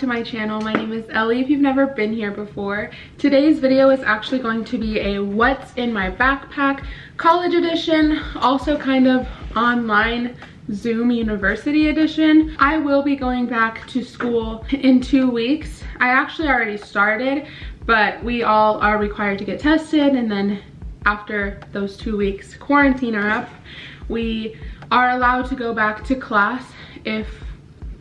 to my channel. My name is Ellie if you've never been here before. Today's video is actually going to be a what's in my backpack college edition, also kind of online Zoom University edition. I will be going back to school in 2 weeks. I actually already started, but we all are required to get tested, and then after those 2 weeks quarantine are up, we are allowed to go back to class if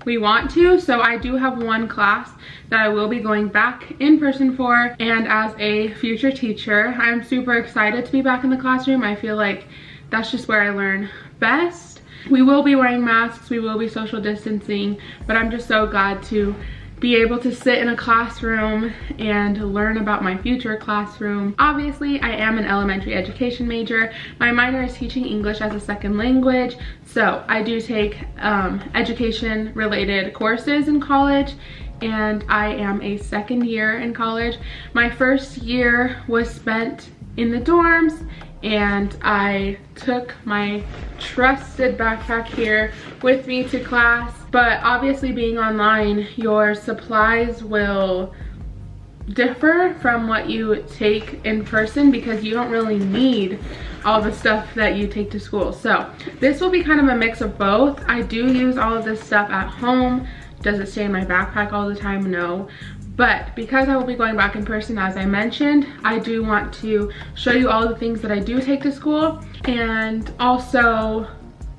we want to. So I do have one class that I will be going back in person for, and as a future teacher, I'm super excited to be back in the classroom. I feel like that's just where I learn best. We will be wearing masks, we will be social distancing, but I'm just so glad to be able to sit in a classroom and learn about my future classroom. Obviously, I am an elementary education major. My minor is teaching English as a second language, so I do take education related courses in college, and I am a second year in college. My first year was spent in the dorms, and I took my trusted backpack here with me to class. But obviously, being online, your supplies will differ from what you take in person because you don't really need all the stuff that you take to school. So this will be kind of a mix of both. I do use all of this stuff at home. Does it stay in my backpack all the time? No. But because I will be going back in person, as I mentioned, I do want to show you all the things that I do take to school, and also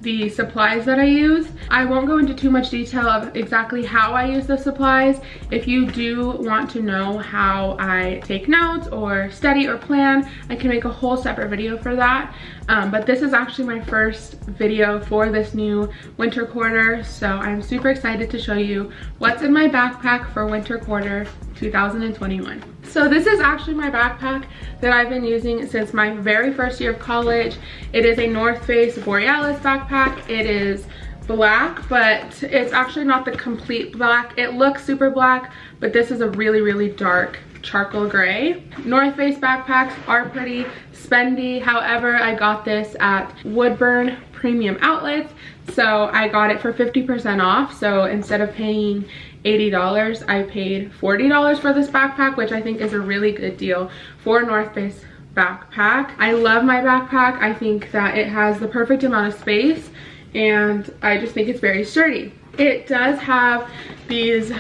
the supplies that I use. I won't go into too much detail of exactly how I use the supplies. If you do want to know how I take notes or study or plan, I can make a whole separate video for that. But this is actually my first video for this new winter quarter, so I'm super excited to show you what's in my backpack for winter quarter 2021. So this is actually my backpack that I've been using since my very first year of college. It is a North Face Borealis backpack. It is black, but it's actually not the complete black. It looks super black, but this is a really dark charcoal gray. North Face backpacks are pretty spendy. However, I got this at Woodburn Premium Outlets, so I got it for 50% off. So instead of paying $80, I paid $40 for this backpack, which I think is a really good deal for a North Face backpack. I love my backpack. I think that it has the perfect amount of space, and I just think it's very sturdy. It does have these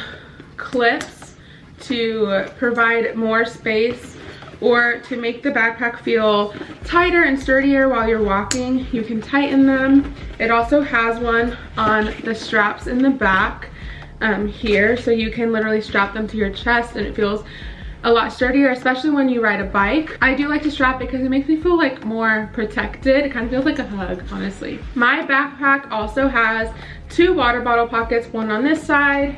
clips to provide more space, or to make the backpack feel tighter and sturdier while you're walking. You can tighten them. It also has one on the straps in the back here, so you can literally strap them to your chest, and it feels a lot sturdier, especially when you ride a bike. I do like to strap because it makes me feel like more protected. It kind of feels like a hug, honestly. My backpack also has 2 water bottle pockets, one on this side,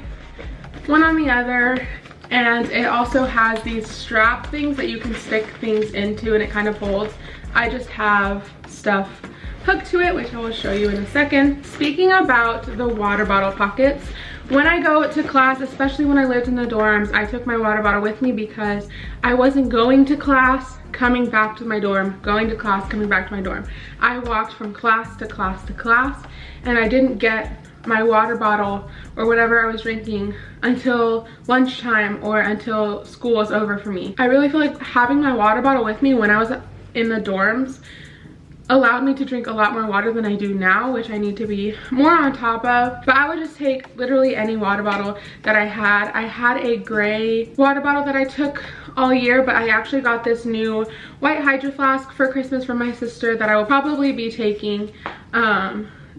one on the other. And it also has these strap things that you can stick things into, and it kind of holds. I just have stuff hooked to it, which I will show you in a second. Speaking about the water bottle pockets, when I go to class, especially when I lived in the dorms, I took my water bottle with me because I wasn't going to class, coming back to my dorm, going to class, coming back to my dorm. I walked from class to class to class, and I didn't get my water bottle or whatever I was drinking until lunchtime or until school was over for me. I really feel like having my water bottle with me when I was in the dorms allowed me to drink a lot more water than I do now, which I need to be more on top of. But I would just take literally any water bottle that I had. I had a gray water bottle that I took all year, but I actually got this new white Hydro Flask for Christmas from my sister that I will probably be taking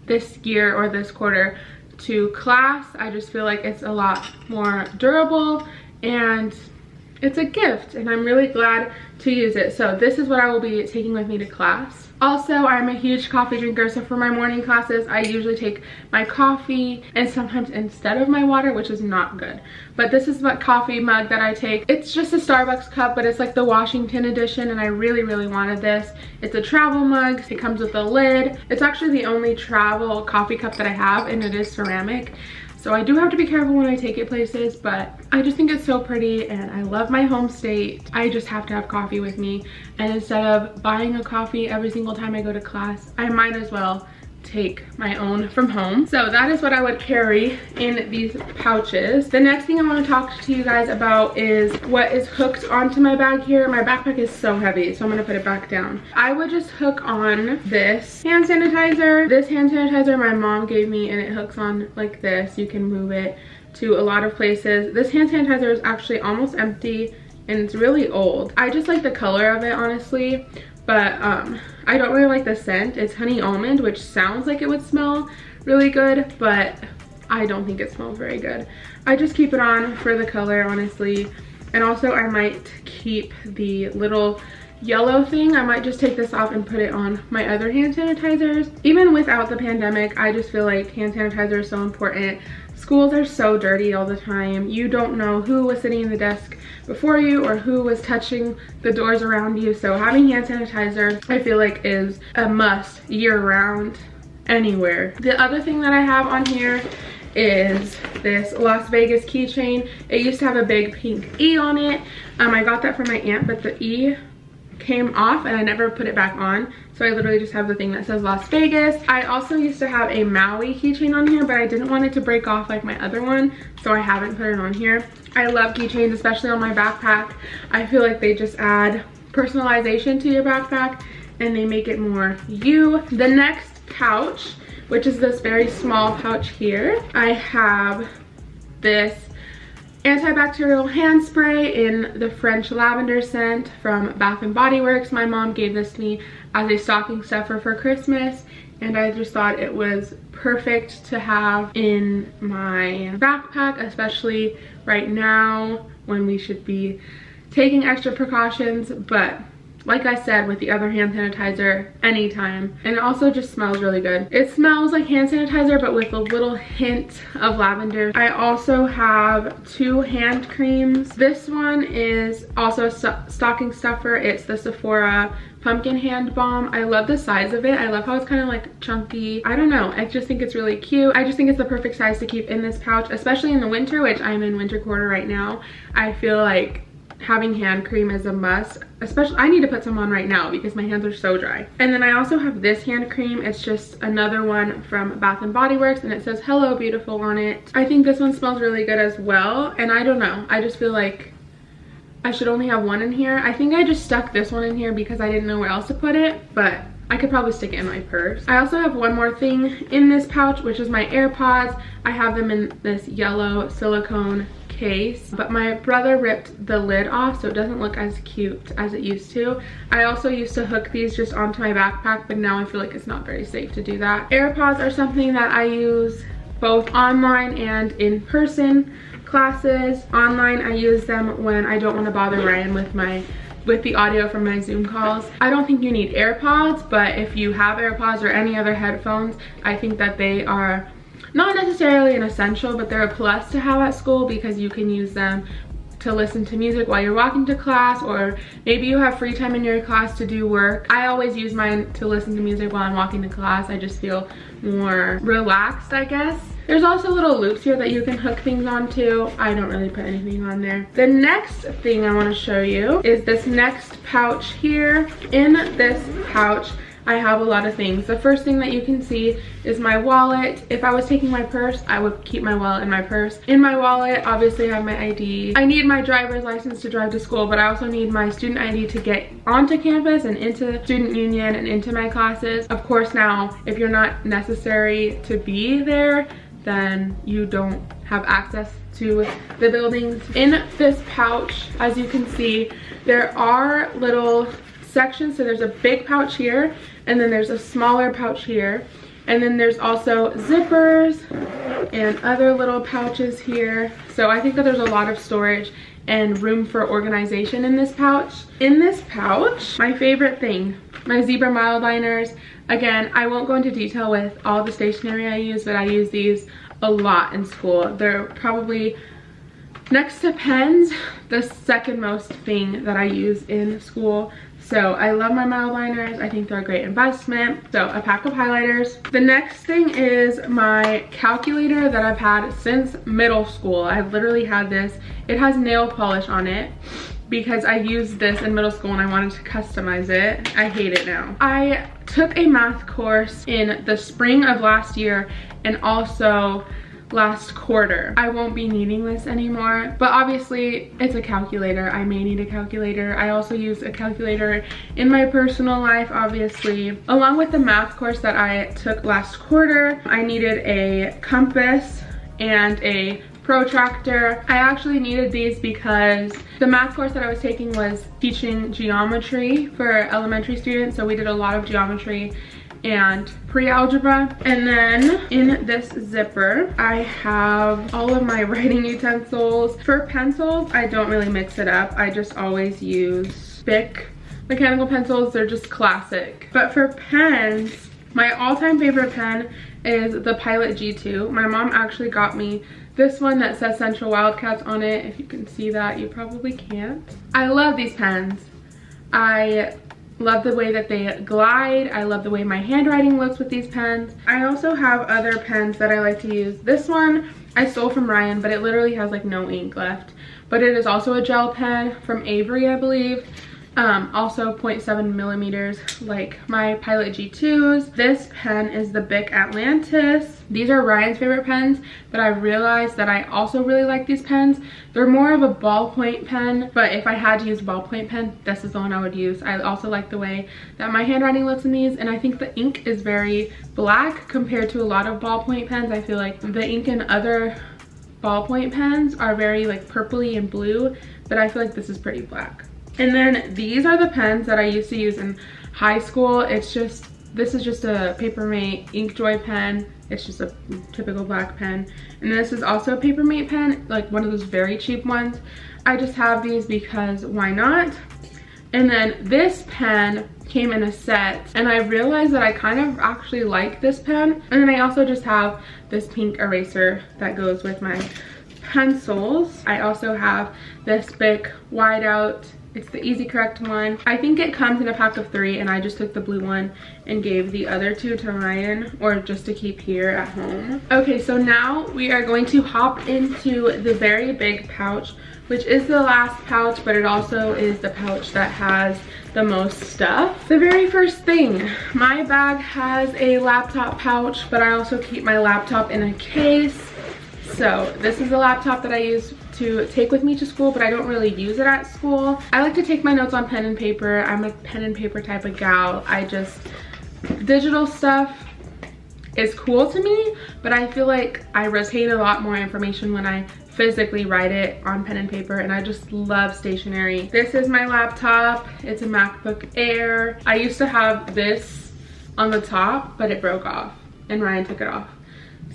this year or this quarter to class. I just feel like it's a lot more durable, and it's a gift, and I'm really glad to use it. So this is what I will be taking with me to class. Also, I'm a huge coffee drinker, so for my morning classes, I usually take my coffee, and sometimes instead of my water, which is not good. But this is what coffee mug that I take. It's just a Starbucks cup, but it's like the Washington edition, and I really wanted this. It's a travel mug. It comes with a lid. It's actually the only travel coffee cup that I have, and it is ceramic. So I do have to be careful when I take it places, but I just think it's so pretty, and I love my home state. I just have to have coffee with me, and instead of buying a coffee every single time I go to class, I might as well take my own from home. So that is what I would carry in these pouches. The next thing I want to talk to you guys about is what is hooked onto my bag here. My backpack is so heavy, so I'm going to put it back down. I would just hook on this hand sanitizer. This hand sanitizer my mom gave me, and it hooks on like this. You can move it to a lot of places. This hand sanitizer is actually almost empty and it's really old. I just like the color of it, honestly, but I don't really like the scent. It's honey almond, which sounds like it would smell really good, but I don't think it smells very good. I just keep it on for the color, honestly. And also I might keep the little yellow thing. I might just take this off and put it on my other hand sanitizers. Even without the pandemic, I just feel like hand sanitizer is so important. Schools are so dirty all the time. You don't know who was sitting in the desk before you or who was touching the doors around you. So having hand sanitizer, I feel like, is a must year-round anywhere. The other thing that I have on here is this Las Vegas keychain. It used to have a big pink E on it. I got that from my aunt, but the E came off and I never put it back on, so I literally just have the thing that says Las Vegas. I also used to have a Maui keychain on here, but I didn't want it to break off like my other one, so I haven't put it on here. I love keychains, especially on my backpack. I feel like they just add personalization to your backpack and they make it more you. The next pouch, which is this very small pouch here, I have this antibacterial hand spray in the French lavender scent from Bath and Body Works. My mom gave this to me as a stocking stuffer for Christmas, and I just thought it was perfect to have in my backpack, especially right now when we should be taking extra precautions. But like I said, with the other hand sanitizer, anytime. And it also just smells really good. It smells like hand sanitizer, but with a little hint of lavender. I also have 2 hand creams. This one is also a stocking stuffer. It's the Sephora Pumpkin Hand Balm. I love the size of it. I love how it's kind of like chunky. I don't know. I just think it's really cute. I just think it's the perfect size to keep in this pouch, especially in the winter, which I'm in winter quarter right now. I feel like having hand cream is a must, especially I need to put some on right now because my hands are so dry. And then I also have this hand cream. It's just another one from Bath and Body Works, and it says Hello Beautiful on it. I think this one smells really good as well, and I don't know, I just feel like I should only have one in here. I think I just stuck this one in here because I didn't know where else to put it, but I could probably stick it in my purse. I also have one more thing in this pouch, which is my AirPods. I have them in this yellow silicone case, but my brother ripped the lid off, so it doesn't look as cute as it used to. I also used to hook these just onto my backpack, but now I feel like it's not very safe to do that. AirPods are something that I use both online and in person classes. Online, I use them when I don't want to bother Ryan with the audio from my Zoom calls. I don't think you need AirPods, but if you have AirPods or any other headphones, I think that they are not necessarily an essential, but they're a plus to have at school because you can use them to listen to music while you're walking to class, or maybe you have free time in your class to do work. I always use mine to listen to music while I'm walking to class. I just feel more relaxed, I guess. There's also little loops here that you can hook things onto. I don't really put anything on there. The next thing I want to show you is this next pouch here. In this pouch, I have a lot of things. The first thing that you can see is my wallet. If I was taking my purse, I would keep my wallet in my purse. In my wallet, obviously I have my ID. I need my driver's license to drive to school, but I also need my student ID to get onto campus and into student union and into my classes. Of course, now, if you're not necessary to be there, then you don't have access to the buildings. In this pouch, as you can see, there are little sections. So there's a big pouch here, and then there's a smaller pouch here, and then there's also zippers and other little pouches here. So I think that there's a lot of storage and room for organization in this pouch. In this pouch, my favorite thing, my zebra mild liners. Again, I won't go into detail with all the stationery I use, but I use these a lot in school. They're probably, next to pens, the second most thing that I use in school. So I love my mild liners. I think they're a great investment. So a pack of highlighters. The next thing is my calculator that I've had since middle school. I've literally had this. It has nail polish on it. because I used this in middle school and I wanted to customize it. I hate it now. I took a math course in the spring of last year and also last quarter. I won't be needing this anymore, but obviously it's a calculator. I may need a calculator. I also use a calculator in my personal life, obviously. Along with the math course that I took last quarter, I needed a compass and a protractor. I actually needed these because the math course that I was taking was teaching geometry for elementary students, so we did a lot of geometry and pre-algebra. And then in this zipper I have all of my writing utensils. For pencils, I don't really mix it up. I just always use Bic mechanical pencils. They're just classic. But for pens, my all-time favorite pen is the Pilot G2. My mom actually got me this one that says Central Wildcats on it. If you can see that, you probably can't. I love these pens. I love the way that they glide. I love the way my handwriting looks with these pens. I also have other pens that I like to use. This one I stole from Ryan, but it literally has like no ink left. But it is also a gel pen from Avery, I believe. Also 0.7 millimeters like my Pilot G2s. This pen is the Bic Atlantis. These are Ryan's favorite pens, but I realized that I also really like these pens. They're more of a ballpoint pen, but if I had to use a ballpoint pen, this is the one I would use. I also like the way that my handwriting looks in these, and I think the ink is very black compared to a lot of ballpoint pens. I feel like the ink in other ballpoint pens are very like purpley and blue, but I feel like this is pretty black. And then these are the pens that I used to use in high school. This is just a Papermate Inkjoy pen. It's just a typical black pen. And this is also a Papermate pen, like one of those very cheap ones. I just have these because why not? And then this pen came in a set, and I realized that I kind of actually like this pen. And then I also just have this pink eraser that goes with my pencils. I also have this Bic Whiteout. It's the Easy Correct one. I think it comes in a pack of 3, and I just took the blue one and gave the other 2 to Ryan, or just to keep here at home. Okay, so now we are going to hop into the very big pouch, which is the last pouch, but it also is the pouch that has the most stuff. The very first thing, my bag has a laptop pouch, but I also keep my laptop in a case. So this is a laptop that I use to take with me to school, but I don't really use it at school. I like to take my notes on pen and paper. I'm a pen and paper type of gal. Digital stuff is cool to me, but I feel like I retain a lot more information when I physically write it on pen and paper, and I just love stationery. This is my laptop. It's a MacBook Air. I used to have this on the top, but it broke off and Ryan took it off.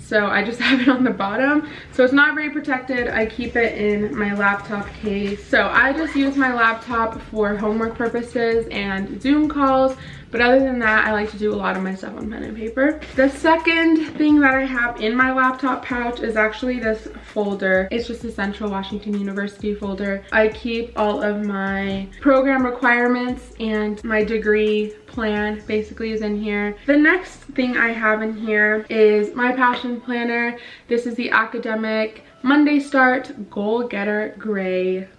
So I just have it on the bottom. So it's not very protected. I keep it in my laptop case. So I just use my laptop for homework purposes and Zoom calls. But other than that, I like to do a lot of my stuff on pen and paper. The second thing that I have in my laptop pouch is actually this folder. It's just a Central Washington University folder. I keep all of my program requirements, and my degree plan basically is in here. The next thing I have in here is my passion planner. This is the Academic Monday Start Goal Getter Gray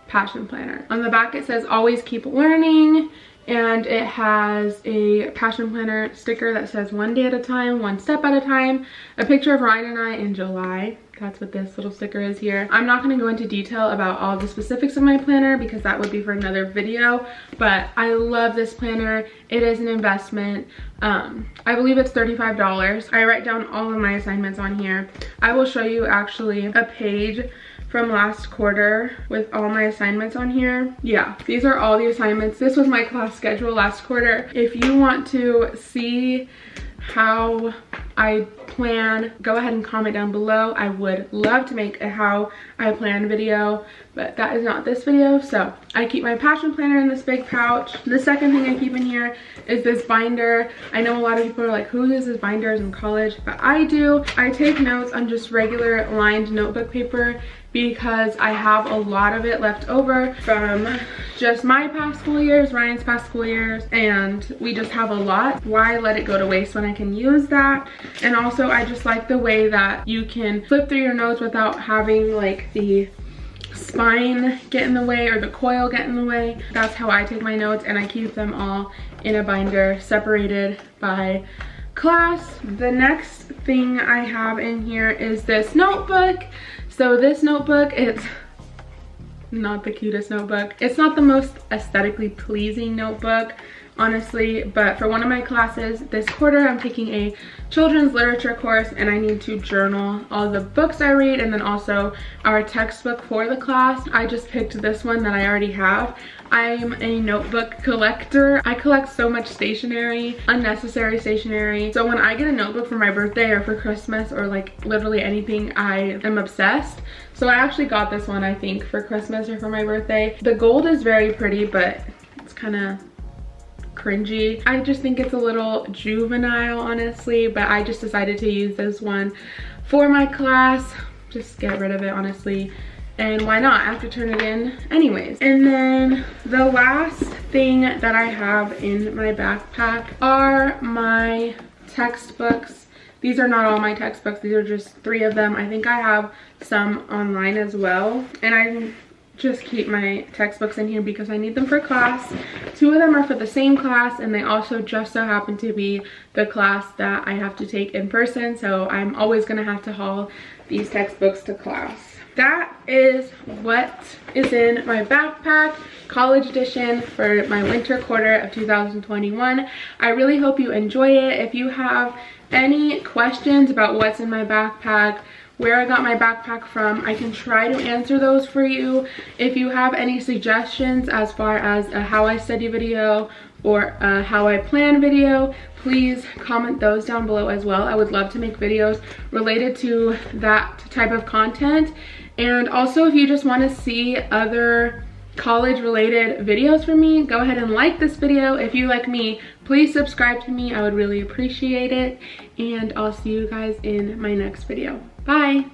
Passion Planner. On the back it says always keep learning, and it has a passion planner sticker that says 1 day at a time, 1 step at a time, a picture of Ryan and I in July. That's what this little sticker is here. I'm not going to go into detail about all the specifics of my planner because that would be for another video, but I love this planner. It is an investment. I believe it's $35. I write down all of my assignments on here. I will show you actually a page from last quarter with all my assignments on here. Yeah, these are all the assignments. This was my class schedule last quarter. If you want to see how I plan, go ahead and comment down below. I would love to make a how I plan video, but that is not this video. So I keep my passion planner in this big pouch. The second thing I keep in here is this binder. I know a lot of people are like, who uses binders in college? But I do. I take notes on just regular lined notebook paper because I have a lot of it left over from just my past school years, Ryan's past school years, and we just have a lot. Why let it go to waste when I can use that? And also I just like the way that you can flip through your notes without having like the spine get in the way or the coil get in the way. That's how I take my notes, and I keep them all in a binder separated by class. The next thing I have in here is this notebook. So this notebook, it's not the cutest notebook. It's not the most aesthetically pleasing notebook, honestly, but for one of my classes this quarter, I'm taking a children's literature course, and I need to journal all the books I read and then also our textbook for the class. I just picked this one that I already have. I'm a notebook collector. I collect so much stationery, unnecessary stationery. So when I get a notebook for my birthday or for Christmas or like literally anything, I am obsessed. So I actually got this one, I think, for Christmas or for my birthday. The gold is very pretty, but it's kind of cringy. I just think it's a little juvenile, honestly, but I just decided to use this one for my class. Just get rid of it, honestly. And why not? I have to turn it in anyways. And then the last thing that I have in my backpack are my textbooks. These are not all my textbooks. These are just 3 of them. I think I have some online as well. And I just keep my textbooks in here because I need them for class. 2 of them are for the same class, and they also just so happen to be the class that I have to take in person. So I'm always gonna have to haul these textbooks to class. That is what is in my backpack, college edition, for my winter quarter of 2021. I really hope you enjoy it. If you have any questions about what's in my backpack, where I got my backpack from, I can try to answer those for you. If you have any suggestions as far as a how I study video or a how I plan video, please comment those down below as well. I would love to make videos related to that type of content. And also, if you just want to see other college related videos from me, go ahead and like this video. If you like me, please subscribe to me. I would really appreciate it. And I'll see you guys in my next video. Bye.